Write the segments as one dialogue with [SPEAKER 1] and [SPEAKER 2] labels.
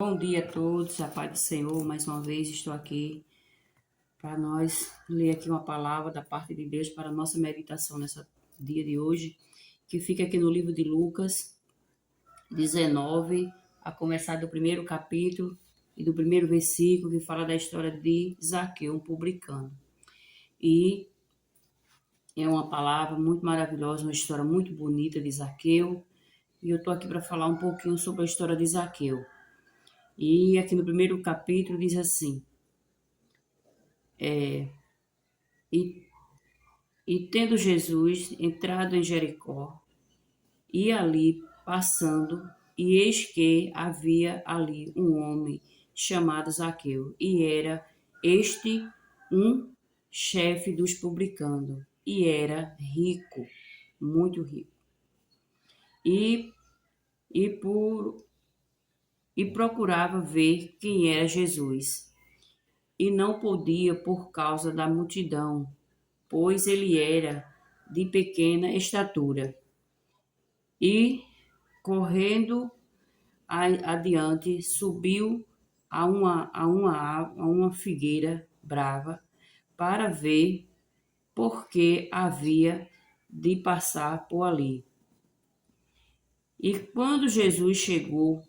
[SPEAKER 1] Bom dia a todos, a paz do Senhor. Mais uma vez estou aqui para nós ler aqui uma palavra da parte de Deus para a nossa meditação nesse dia de hoje, que fica aqui no livro de Lucas 19, a começar do primeiro capítulo e do primeiro versículo, que fala da história de Zaqueu, um publicano. E é uma palavra muito maravilhosa, uma história muito bonita de Zaqueu, e eu estou aqui para falar um pouquinho sobre a história de Zaqueu. E aqui no primeiro capítulo diz assim: E, e tendo Jesus entrado em Jericó, e ali passando, e eis que havia ali um homem chamado Zaqueu, e era este um chefe dos publicanos, e era rico, muito rico. E, e, por, e procurava ver quem era Jesus, e não podia por causa da multidão, pois ele era de pequena estatura. E, correndo adiante, subiu a uma figueira brava para ver porque havia de passar por ali. E quando Jesus chegou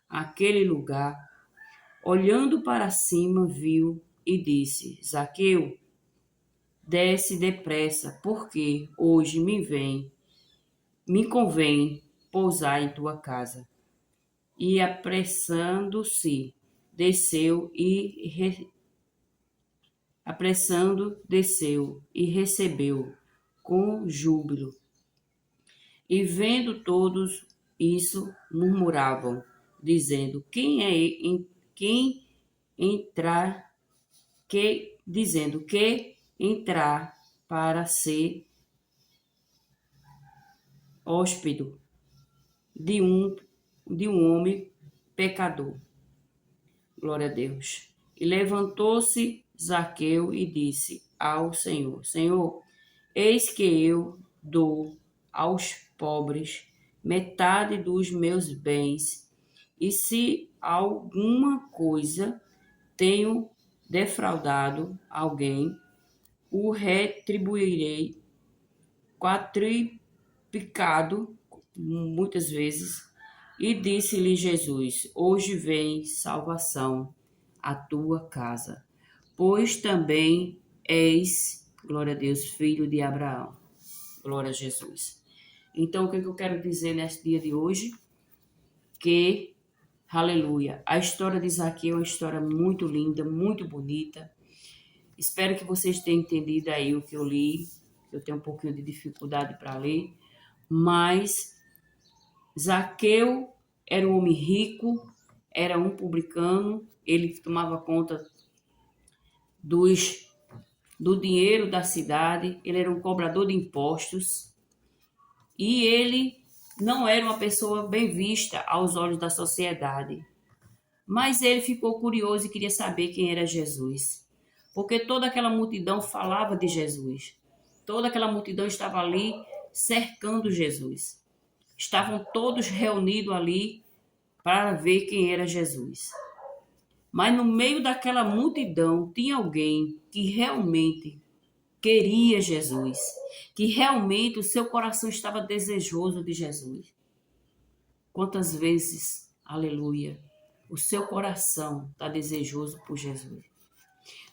[SPEAKER 1] àquele lugar, olhando para cima, viu e disse: Zaqueu, desce depressa, porque hoje me convém pousar em tua casa. E apressando-se, desceu e recebeu com júbilo. E vendo todos isso, murmuravam, dizendo: quem entrar, que entrar para ser hóspede de um homem pecador. Glória a Deus. E levantou-se Zaqueu e disse ao Senhor: Senhor, eis que eu dou aos pobres metade dos meus bens, e se alguma coisa tenho defraudado alguém, o retribuirei quadruplicado muitas vezes. E disse-lhe Jesus: hoje vem salvação à tua casa, pois também és, glória a Deus, filho de Abraão. Glória a Jesus. Então, o que eu quero dizer nesse dia de hoje? Que, aleluia, a história de Zaqueu é uma história muito linda, muito bonita. Espero que vocês tenham entendido aí o que eu li. Eu tenho um pouquinho de dificuldade para ler, mas Zaqueu era um homem rico, era um publicano, ele tomava conta do dinheiro da cidade, ele era um cobrador de impostos e ele não era uma pessoa bem vista aos olhos da sociedade. Mas ele ficou curioso e queria saber quem era Jesus, porque toda aquela multidão falava de Jesus, toda aquela multidão estava ali cercando Jesus. Estavam todos reunidos ali para ver quem era Jesus. Mas no meio daquela multidão tinha alguém que realmente queria Jesus, que realmente o seu coração estava desejoso de Jesus. Quantas vezes, aleluia, o seu coração está desejoso por Jesus?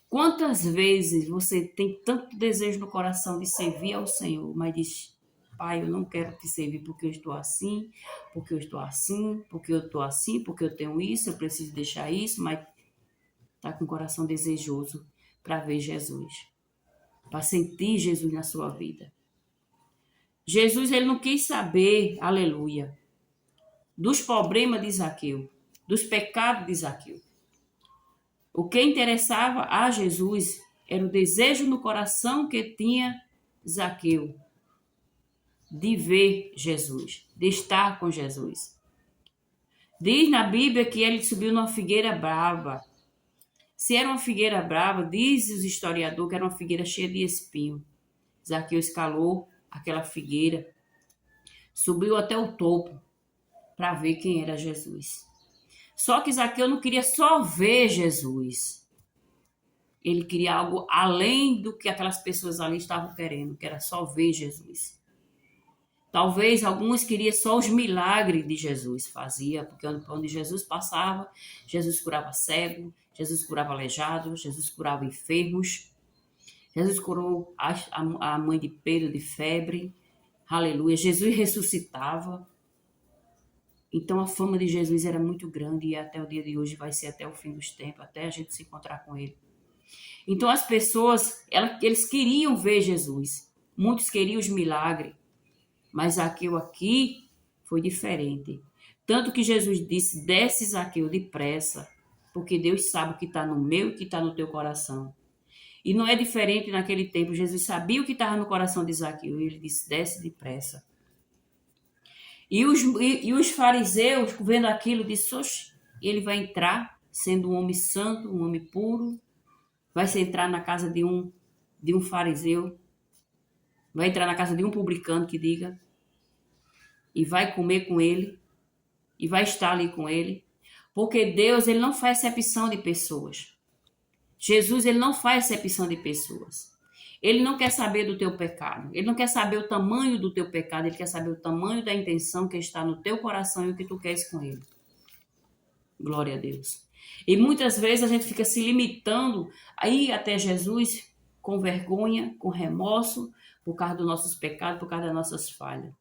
[SPEAKER 1] Quantas vezes você tem tanto desejo no coração de servir ao Senhor, mas diz: Pai, eu não quero te servir porque eu estou assim, porque eu estou assim, porque eu estou assim, porque eu tenho isso, eu preciso deixar isso, mas está com o coração desejoso para ver Jesus, para sentir Jesus na sua vida. Jesus, ele não quis saber, aleluia, dos problemas de Zaqueu, dos pecados de Zaqueu. O que interessava a Jesus era o desejo no coração que tinha Zaqueu de ver Jesus, de estar com Jesus. Diz na Bíblia que ele subiu numa figueira brava. Se era uma figueira brava, diz os historiadores que era uma figueira cheia de espinho. Zaqueu escalou aquela figueira, subiu até o topo para ver quem era Jesus. Só que Zaqueu não queria só ver Jesus. Ele queria algo além do que aquelas pessoas ali estavam querendo, que era só ver Jesus. Talvez alguns queriam só os milagres de Jesus fazia, porque onde Jesus passava, Jesus curava cego, Jesus curava aleijado, Jesus curava enfermos, Jesus curou a mãe de Pedro de febre, aleluia, Jesus ressuscitava. Então a fama de Jesus era muito grande e até o dia de hoje vai ser até o fim dos tempos, até a gente se encontrar com ele. Então as pessoas, eles queriam ver Jesus, muitos queriam os milagres, mas Zaqueu aqui foi diferente. Tanto que Jesus disse, desce Zaqueu depressa, porque Deus sabe o que está no meu e o que está no teu coração. E não é diferente naquele tempo, Jesus sabia o que estava no coração de Zaqueu, e ele disse, desce depressa. E os fariseus, vendo aquilo, disseram, oxe, ele vai entrar, sendo um homem santo, um homem puro, vai se entrar na casa de um fariseu, vai entrar na casa de um publicano que diga, e vai comer com ele, e vai estar ali com ele, porque Deus, ele não faz acepção de pessoas. Jesus, ele não faz acepção de pessoas. Ele não quer saber do teu pecado, ele não quer saber o tamanho do teu pecado, ele quer saber o tamanho da intenção que está no teu coração e o que tu queres com ele. Glória a Deus. E muitas vezes a gente fica se limitando a ir até Jesus com vergonha, com remorso, por causa dos nossos pecados, por causa das nossas falhas.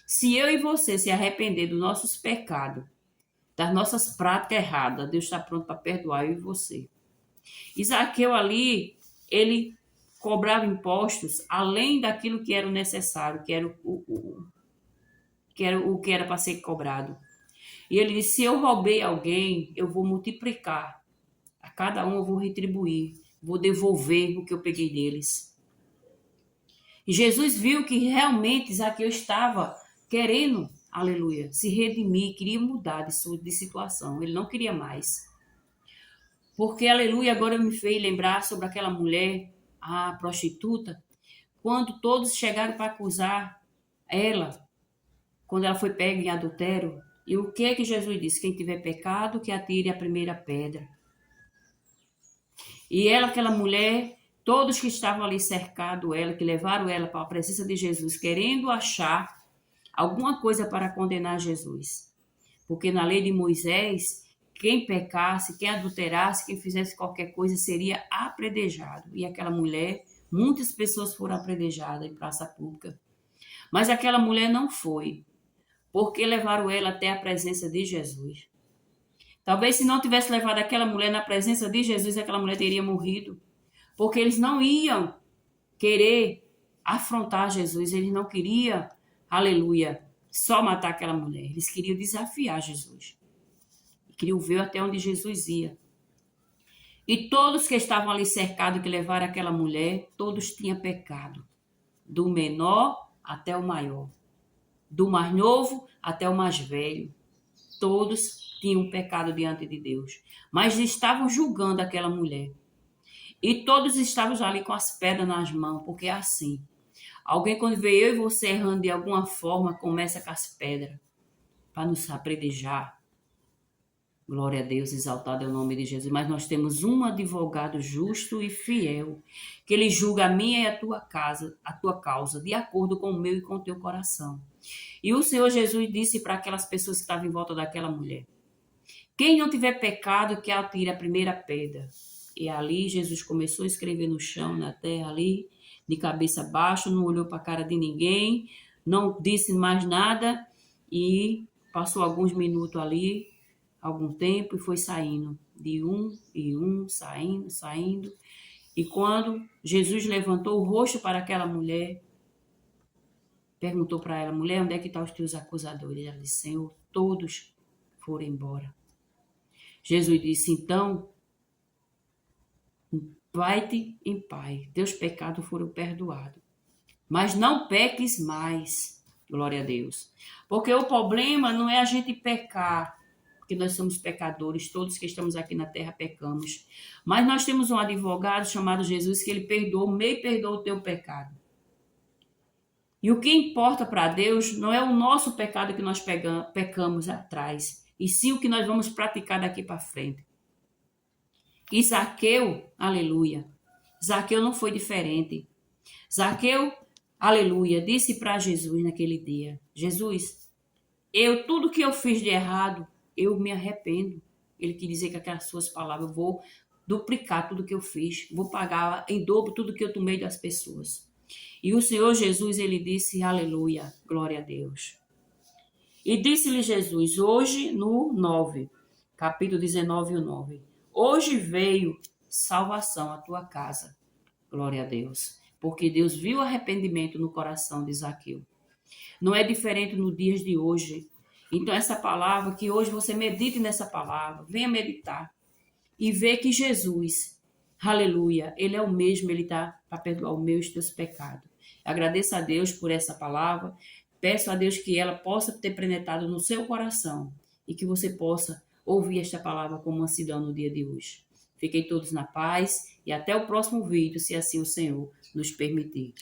[SPEAKER 1] Se eu e você se arrepender dos nossos pecados, das nossas práticas erradas, Deus está pronto para perdoar eu e você. Zaqueu ali, ele cobrava impostos além daquilo que era o necessário, que era o que era para ser cobrado. E ele disse, se eu roubei alguém, eu vou multiplicar. A cada um eu vou retribuir, vou devolver o que eu peguei deles. E Jesus viu que realmente Zaqueu estava querendo, aleluia, se redimir, queria mudar de situação. Ele não queria mais. Porque, aleluia, agora me fez lembrar sobre aquela mulher, a prostituta, quando todos chegaram para acusar ela, quando ela foi pega em adultério. E o que é que Jesus disse? Quem tiver pecado, que atire a primeira pedra. E ela, aquela mulher, todos que estavam ali cercando ela, que levaram ela para a presença de Jesus, querendo achar alguma coisa para condenar Jesus. Porque na lei de Moisés, quem pecasse, quem adulterasse, quem fizesse qualquer coisa seria apredejado. E aquela mulher, muitas pessoas foram apredrejadas em praça pública. Mas aquela mulher não foi, porque levaram ela até a presença de Jesus. Talvez se não tivesse levado aquela mulher na presença de Jesus, aquela mulher teria morrido. Porque eles não iam querer afrontar Jesus, eles não queriam, aleluia, só matar aquela mulher. Eles queriam desafiar Jesus. Queriam ver até onde Jesus ia. E todos que estavam ali cercados, que levaram aquela mulher, todos tinham pecado. Do menor até o maior. Do mais novo até o mais velho. Todos tinham pecado diante de Deus. Mas estavam julgando aquela mulher. E todos estavam ali com as pedras nas mãos, porque é assim. Alguém, quando vê eu e você errando de alguma forma, começa com as pedras para nos apredejar. Glória a Deus, exaltado é o nome de Jesus. Mas nós temos um advogado justo e fiel, que ele julga a minha e a tua causa, de acordo com o meu e com o teu coração. E o Senhor Jesus disse para aquelas pessoas que estavam em volta daquela mulher, quem não tiver pecado, que atire a primeira pedra. E ali Jesus começou a escrever no chão, na terra ali, de cabeça baixa, não olhou para a cara de ninguém, não disse mais nada e passou alguns minutos ali, algum tempo, e foi saindo, de um e um, saindo. E quando Jesus levantou o rosto para aquela mulher, perguntou para ela, mulher, onde é que estão os teus acusadores? Ela disse, Senhor, todos foram embora. Jesus disse, então, vai-te em paz, teus pecados foram perdoados. Mas não peques mais, glória a Deus. Porque o problema não é a gente pecar, porque nós somos pecadores, todos que estamos aqui na terra pecamos. Mas nós temos um advogado chamado Jesus, que ele perdoa, meio perdoa o teu pecado. E o que importa para Deus não é o nosso pecado que nós pecamos atrás, e sim o que nós vamos praticar daqui para frente. E Zaqueu, aleluia, Zaqueu não foi diferente. Zaqueu, aleluia, disse para Jesus naquele dia: Jesus, tudo que eu fiz de errado, eu me arrependo. Ele quis dizer com aquelas suas palavras: eu vou duplicar tudo que eu fiz, vou pagar em dobro tudo que eu tomei das pessoas. E o Senhor Jesus, ele disse: aleluia, glória a Deus. E disse-lhe Jesus, hoje no 9, capítulo 19, o 9: hoje veio salvação à tua casa. Glória a Deus. Porque Deus viu arrependimento no coração de Zaqueu. Não é diferente nos dias de hoje. Então, essa palavra, que hoje você medite nessa palavra, venha meditar e ver que Jesus, aleluia, ele é o mesmo, ele está para perdoar os meus e teus pecados. Agradeço a Deus por essa palavra. Peço a Deus que ela possa ter penetrado no seu coração e que você possa ouvir esta palavra com mansidão no dia de hoje. Fiquem todos na paz e até o próximo vídeo, se assim o Senhor nos permitir.